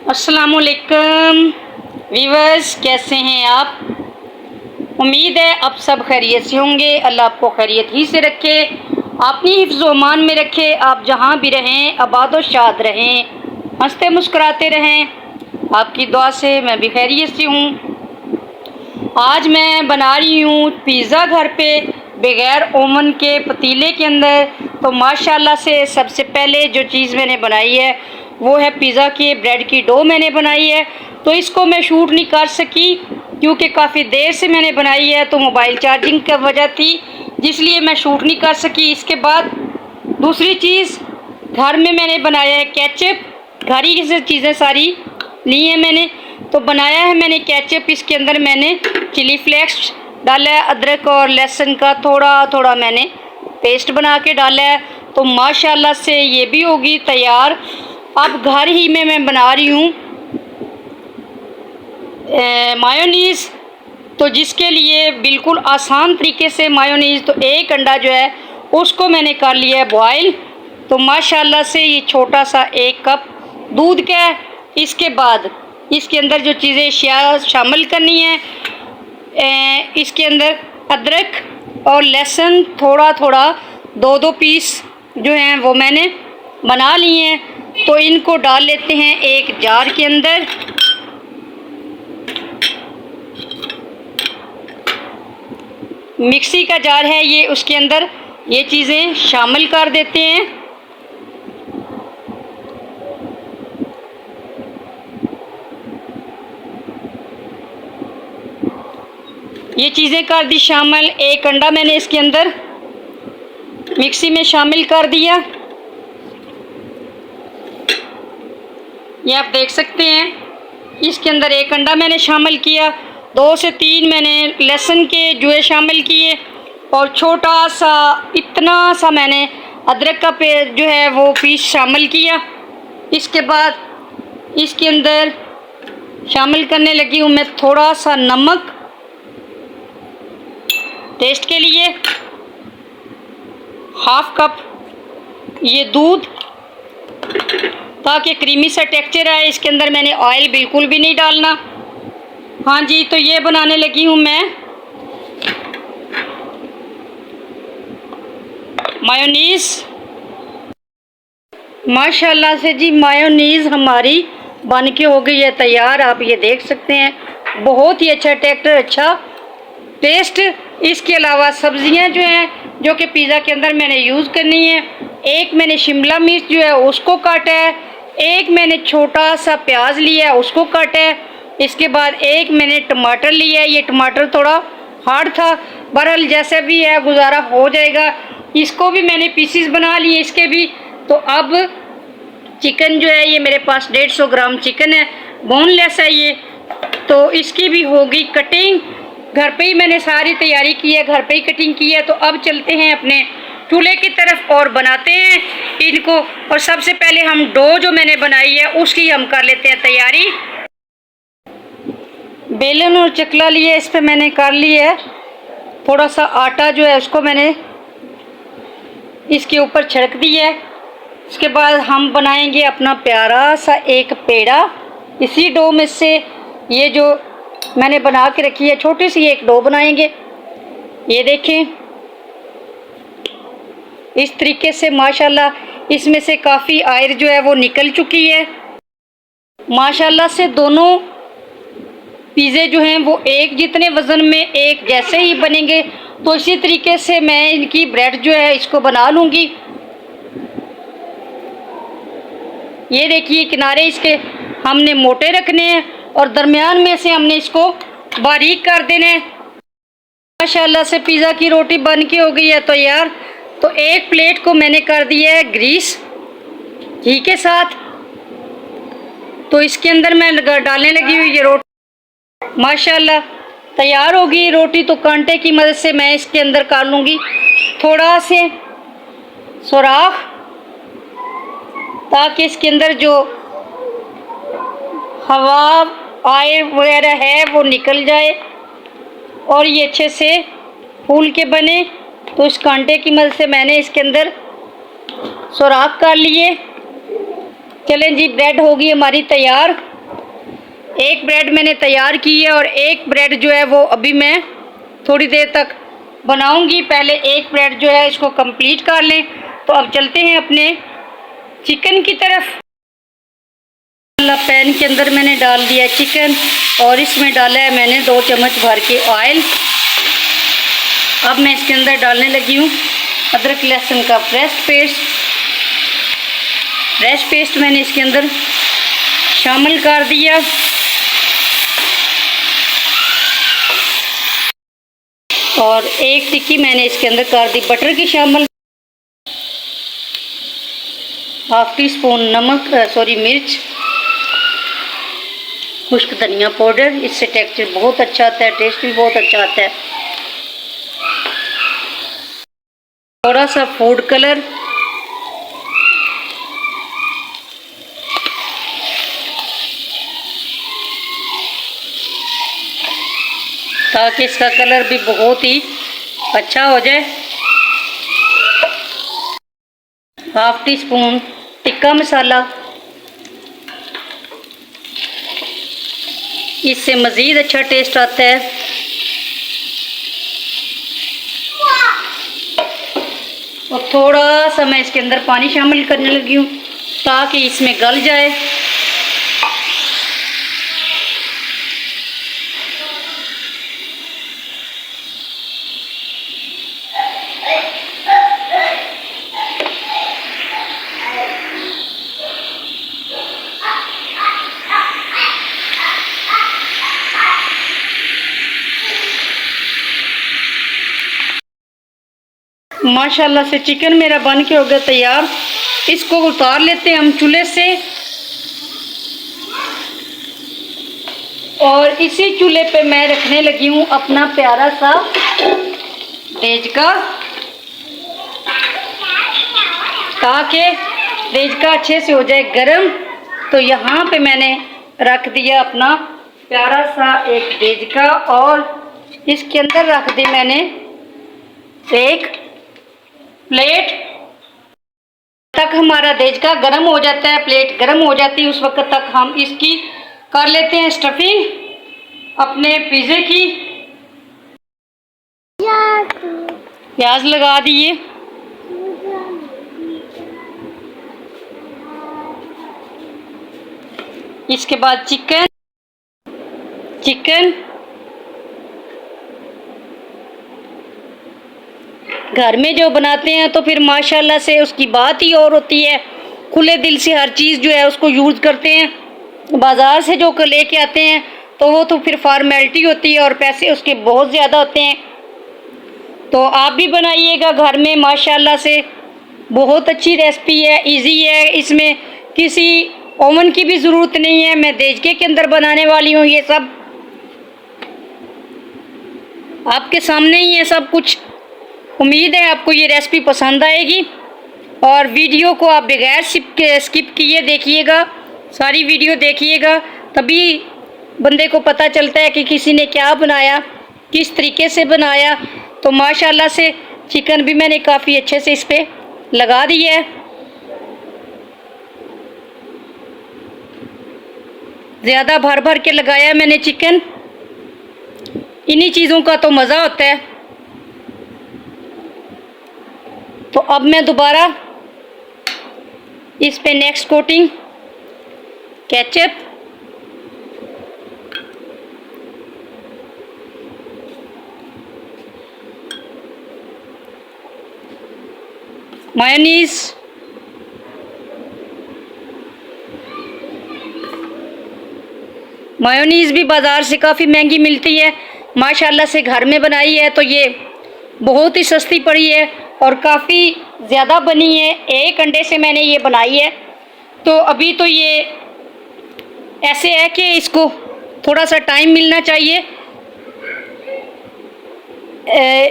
अस्सलामुअलैकुम वीवर्स, कैसे हैं आप। उम्मीद है आप सब खैरियत से होंगे। अल्लाह आपको खैरियत ही से रखे, अपनी हिफ्ज़ व अमान में रखे। आप जहाँ भी रहें आबाद व शाद रहें, हंसते मुस्कुराते रहें। आपकी दुआ से मैं भी खैरियत से हूँ। आज मैं बना रही हूँ पिज़्ज़ा घर पे बग़ैर ओवन के पतीले के अंदर। तो माशाल्लाह से सबसे पहले जो चीज़ मैंने बनाई है वो है पिज़्ज़ा की ब्रेड की डो मैंने बनाई है। तो इसको मैं शूट नहीं कर सकी क्योंकि काफ़ी देर से मैंने बनाई है, तो मोबाइल चार्जिंग की वजह थी जिसलिए मैं शूट नहीं कर सकी। इसके बाद दूसरी चीज़, घर में मैंने बनाया है केचप। घर ही से चीज़ें सारी ली हैं मैंने, तो बनाया है मैंने केचप। इसके अंदर मैंने चिली फ्लेक्स डाला है, अदरक और लहसुन का थोड़ा थोड़ा मैंने पेस्ट बना के डाला है। तो माशाल्लाह से ये भी होगी तैयार। अब घर ही में मैं बना रही हूँ मायोनीज़, तो जिसके लिए बिल्कुल आसान तरीके से मायोनीज़। तो एक अंडा जो है उसको मैंने कर लिया है बॉयल। तो माशाल्लाह से ये छोटा सा 1 कप दूध का है। इसके बाद इसके अंदर जो चीज़ें शामिल करनी है, इसके अंदर अदरक और लहसुन थोड़ा थोड़ा 2-2 पीस जो हैं वो मैंने बना लिए हैं। तो इनको डाल लेते हैं एक जार के अंदर। मिक्सी का जार है ये, उसके अंदर ये चीज़ें शामिल कर देते हैं। ये चीज़ें कर दी शामिल। 1 अंडा मैंने इसके अंदर मिक्सी में शामिल कर दिया। ये आप देख सकते हैं, इसके अंदर 1 अंडा मैंने शामिल किया। 2 से 3 मैंने लहसुन के जुए शामिल किए और छोटा सा इतना सा मैंने अदरक का जो है वो पीस शामिल किया। इसके बाद इसके अंदर शामिल करने लगी हूँ मैं थोड़ा सा नमक टेस्ट के लिए, 1/2 कप ये दूध ताकि क्रीमी सा टेक्सचर आए। इसके अंदर मैंने ऑयल बिल्कुल भी नहीं डालना। हाँ जी, तो ये बनाने लगी हूँ मैं मायोनीज़। माशाल्लाह से जी मायोनीज़ हमारी बन के हो गई है तैयार। आप ये देख सकते हैं, बहुत ही अच्छा टेक्सचर, अच्छा टेस्ट। इसके अलावा सब्जियां जो हैं जो कि पिज़्ज़ा के अंदर मैंने यूज़ करनी है, एक मैंने शिमला मिर्च जो है उसको काटा है, एक मैंने छोटा सा प्याज लिया है उसको काटा है। इसके बाद एक मैंने टमाटर लिया है। ये टमाटर थोड़ा हार्ड था, बहरहाल जैसे भी है गुजारा हो जाएगा। इसको भी मैंने पीसीस बना लिए इसके भी। तो अब चिकन जो है ये मेरे पास 150 ग्राम चिकन है, बोनलेस है ये। तो इसकी भी होगी कटिंग। घर पे ही मैंने सारी तैयारी की है, घर पे ही कटिंग की है। तो अब चलते हैं अपने चूल्हे की तरफ और बनाते हैं इनको। और सबसे पहले हम डो जो मैंने बनाई है उसकी हम कर लेते हैं तैयारी। बेलन और चकला लिए, इस पे मैंने कर लिया है थोड़ा सा आटा जो है उसको मैंने इसके ऊपर छिड़क दिया है। इसके बाद हम बनाएंगे अपना प्यारा सा एक पेड़ा। इसी डो में से ये जो मैंने बना के रखी है छोटी सी एक डो बनाएंगे। ये देखें, इस तरीके से माशाल्लाह इसमें से काफ़ी आयर जो है वो निकल चुकी है। माशाल्लाह से दोनों पिज़्ज़े जो हैं वो एक जितने वज़न में एक जैसे ही बनेंगे। तो इसी तरीके से मैं इनकी ब्रेड जो है इसको बना लूँगी। ये देखिए, किनारे इसके हमने मोटे रखने हैं और दरमियान में से हमने इसको बारीक कर देना है। माशाल्लाह से पिज़्ज़ा की रोटी बन के हो गई है तो यार, तो एक प्लेट को मैंने कर दिया है ग्रीस घी के साथ। तो इसके अंदर मैं डालने लगी हुई ये रोटी। माशाल्लाह तैयार होगी रोटी। तो कांटे की मदद से मैं इसके अंदर कर लूँगी थोड़ा से सुराख, ताकि इसके अंदर जो हवा आयर वगैरह है वो निकल जाए और ये अच्छे से फूल के बने। तो इस कांटे की मदद से मैंने इसके अंदर सुराख कर लिए। चलें जी, ब्रेड होगी हमारी तैयार। एक ब्रेड मैंने तैयार की है और एक ब्रेड जो है वो अभी मैं थोड़ी देर तक बनाऊंगी। पहले एक ब्रेड जो है इसको कंप्लीट कर लें। तो अब चलते हैं अपने चिकन की तरफ। पैन के अंदर मैंने डाल दिया चिकन और इसमें डाला है मैंने 2 चम्मच भर के ऑयल। अब मैं इसके अंदर डालने लगी हूँ अदरक लहसुन का फ्रेश पेस्ट मैंने इसके अंदर शामिल कर दिया। और 1 टिक्की मैंने इसके अंदर कर दी बटर की शामिल। हाफ टी स्पून मिर्च, खुश्क धनिया पाउडर, इससे टेक्सचर बहुत अच्छा आता है, टेस्ट भी बहुत अच्छा आता है। थोड़ा सा फूड कलर, ताकि इसका कलर भी बहुत ही अच्छा हो जाए। Half tea spoon tikka masala, इससे मज़ीद अच्छा टेस्ट आता है। और थोड़ा सा मैं इसके अंदर पानी शामिल करने लगी हूँ ताकि इसमें गल जाए। माशाल्लाह से चिकन मेरा बन के हो गया तैयार। इसको उतार लेते हैं हम चूल्हे से और इसी चूल्हे पे मैं रखने लगी हूँ अपना प्यारा सा देजका, ताकि देजका अच्छे से हो जाए गरम। तो यहाँ पे मैंने रख दिया अपना प्यारा सा एक देजका और इसके अंदर रख दी मैंने एक प्लेट। तक हमारा देजका गर्म हो जाता है, प्लेट गर्म हो जाती है, उस वक्त तक हम इसकी कर लेते हैं स्टफिंग अपने पिज़्ज़े की। प्याज लगा दिए, इसके बाद चिकन घर में जो बनाते हैं तो फिर माशाल्लाह से उसकी बात ही और होती है। खुले दिल से हर चीज़ जो है उसको यूज़ करते हैं। बाज़ार से जो लेके आते हैं तो वो तो फिर फॉर्मेलिटी होती है और पैसे उसके बहुत ज़्यादा होते हैं। तो आप भी बनाइएगा घर में, माशाल्लाह से बहुत अच्छी रेसिपी है, इजी है, इसमें किसी ओवन की भी ज़रूरत नहीं है। मैं देजके के अंदर बनाने वाली हूँ, ये सब आपके सामने ही है सब कुछ। उम्मीद है आपको ये रेसिपी पसंद आएगी और वीडियो को आप बगैर स्किप किए देखिएगा, सारी वीडियो देखिएगा, तभी बंदे को पता चलता है कि किसी ने क्या बनाया, किस तरीके से बनाया। तो माशाल्लाह से चिकन भी मैंने काफ़ी अच्छे से इस पर लगा दिया है। ज़्यादा भर भर के लगाया मैंने चिकन, इन्हीं चीज़ों का तो मज़ा होता है। तो अब मैं दोबारा इस पे next coating ketchup, mayonnaise, mayonnaise भी बाज़ार से काफ़ी महंगी मिलती है, माशाल्लाह से घर में बनाई है तो ये बहुत ही सस्ती पड़ी है और काफ़ी ज़्यादा बनी है। 1 अंडे से मैंने ये बनाई है। तो अभी तो ये ऐसे है कि इसको थोड़ा सा टाइम मिलना चाहिए।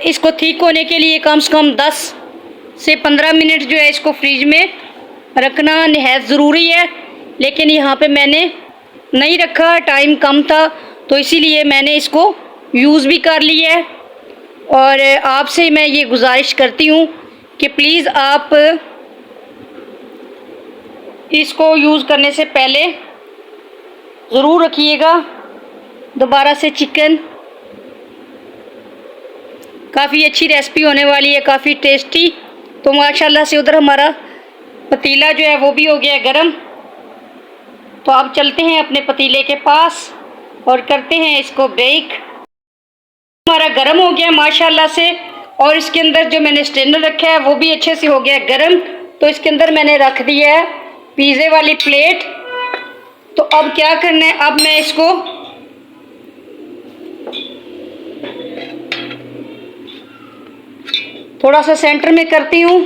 इसको ठीक होने के लिए कम से कम 10 से 15 मिनट जो है इसको फ्रिज में रखना निहायत ज़रूरी है। लेकिन यहाँ पे मैंने नहीं रखा, टाइम कम था, तो इसीलिए मैंने इसको यूज़ भी कर लिया है। और आपसे मैं ये गुजारिश करती हूँ कि प्लीज़ आप इसको यूज़ करने से पहले ज़रूर रखिएगा। दोबारा से चिकन, काफ़ी अच्छी रेसिपी होने वाली है, काफ़ी टेस्टी। तो माशाल्लाह से उधर हमारा पतीला जो है वो भी हो गया गरम। तो अब चलते हैं अपने पतीले के पास और करते हैं इसको ब्रेक। हमारा गरम हो गया माशाल्लाह से, और इसके अंदर जो मैंने स्ट्रेनर रखा है वो भी अच्छे से हो गया गरम। तो इसके अंदर मैंने रख दिया है पिज़्ज़े वाली प्लेट। तो अब क्या करना है, अब मैं इसको थोड़ा सा सेंटर में करती हूँ,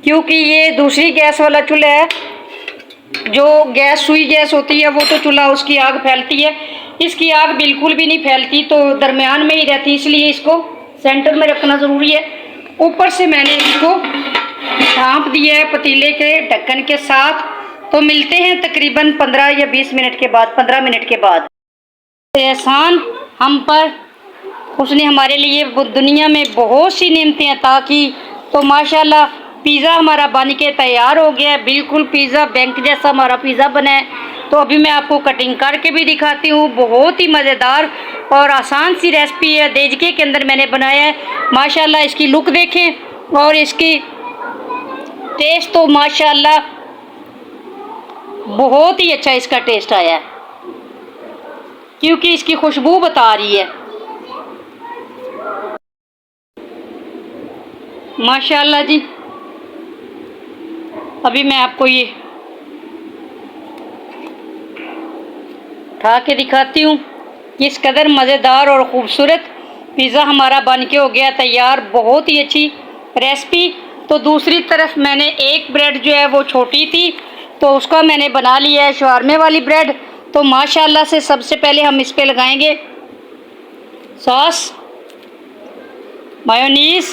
क्योंकि ये दूसरी गैस वाला चूल्हा है। जो गैस सुई गैस होती है वो तो चूल्हा उसकी आग फैलती है, इसकी आग बिल्कुल भी नहीं फैलती, तो दरमियान में ही रहती, इसलिए इसको सेंटर में रखना ज़रूरी है। ऊपर से मैंने इसको ढाँप दिया है पतीले के ढक्कन के साथ। तो मिलते हैं तकरीबन 15 या 20 मिनट के बाद, 15 मिनट के बाद। एहसान हम पर उसने हमारे लिए दुनिया में बहुत सी नेमतें अता की। तो माशाल्लाह पिज़्ज़ा हमारा बन के तैयार हो गया है, बिल्कुल पिज़्ज़ा बैंक जैसा हमारा पिज़्ज़ा बना है। तो अभी मैं आपको कटिंग करके भी दिखाती हूँ। बहुत ही मज़ेदार और आसान सी रेसिपी है, देजके के अंदर मैंने बनाया है। माशाल्लाह इसकी लुक देखें और इसकी टेस्ट, तो माशाल्लाह बहुत ही अच्छा इसका टेस्ट आया है, क्योंकि इसकी खुशबू बता रही है। माशाल्लाह जी, अभी मैं आपको ये खा के दिखाती हूँ। किस कदर मज़ेदार और ख़ूबसूरत पिज़्ज़ा हमारा बन के हो गया तैयार। बहुत ही अच्छी रेसिपी। तो दूसरी तरफ मैंने एक ब्रेड जो है वो छोटी थी, तो उसका मैंने बना लिया है शवारमे वाली ब्रेड। तो माशाल्लाह से सबसे पहले हम इस पे लगाएंगे सॉस, मायोनीज़।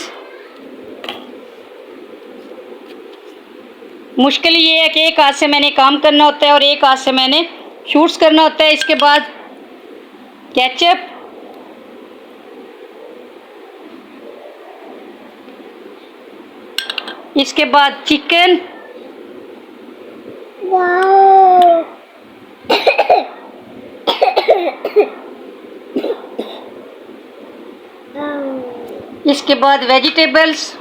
मुश्किल ये है कि एक हाथ से मैंने काम करना होता है और एक हाथ से मैंने शूट्स करना होता है। इसके बाद केचप, इसके बाद चिकन, इसके बाद वेजिटेबल्स,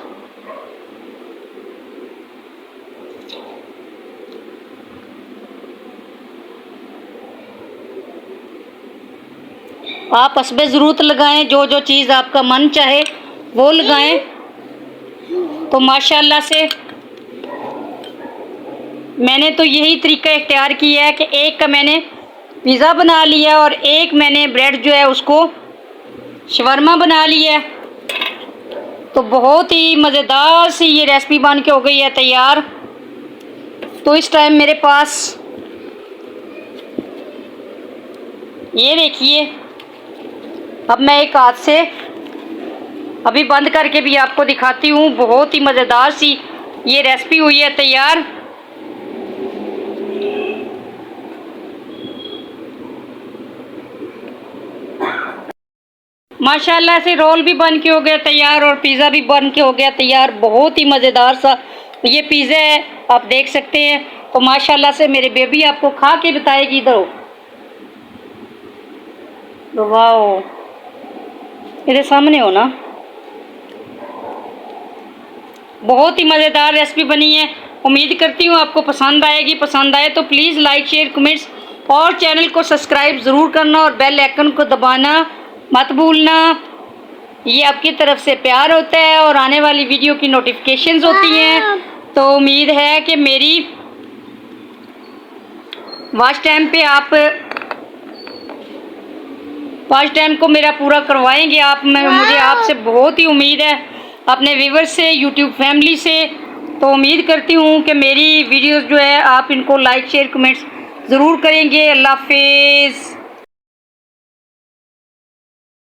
आप हस्बे ज़रूरत लगाएं, जो जो चीज़ आपका मन चाहे वो लगाएं। तो माशाल्लाह से मैंने तो यही तरीका इख्तियार किया है कि एक का मैंने पिज़्ज़ा बना लिया और एक मैंने ब्रेड जो है उसको शवरमा बना लिया। तो बहुत ही मज़ेदार सी ये रेसिपी बन के हो गई है तैयार। तो इस टाइम मेरे पास ये देखिए, अब मैं एक हाथ से अभी बंद करके भी आपको दिखाती हूँ। बहुत ही मज़ेदार सी ये रेसिपी हुई है तैयार। माशाल्लाह से रोल भी बन के हो गया तैयार और पिज़्ज़ा भी बन के हो गया तैयार। बहुत ही मज़ेदार सा ये पिज़्ज़ा है, आप देख सकते हैं। तो माशाल्लाह से मेरे बेबी आपको खा के बताएगी। इधर हो, वाओ, मेरे सामने हो ना। बहुत ही मज़ेदार रेसिपी बनी है। उम्मीद करती हूँ आपको पसंद आएगी। पसंद आए तो प्लीज़ लाइक, शेयर, कमेंट्स और चैनल को सब्सक्राइब ज़रूर करना और बेल आइकन को दबाना मत भूलना। ये आपकी तरफ से प्यार होता है और आने वाली वीडियो की नोटिफिकेशंस होती हैं। तो उम्मीद है कि मेरी वॉच टाइम को मेरा पूरा करवाएंगे आप। मुझे आपसे बहुत ही उम्मीद है, अपने व्यूवर्स से, यूट्यूब फैमिली से। तो उम्मीद करती हूँ कि मेरी वीडियोस जो है आप इनको लाइक, शेयर, कमेंट्स ज़रूर करेंगे। अल्लाह हाफिज़।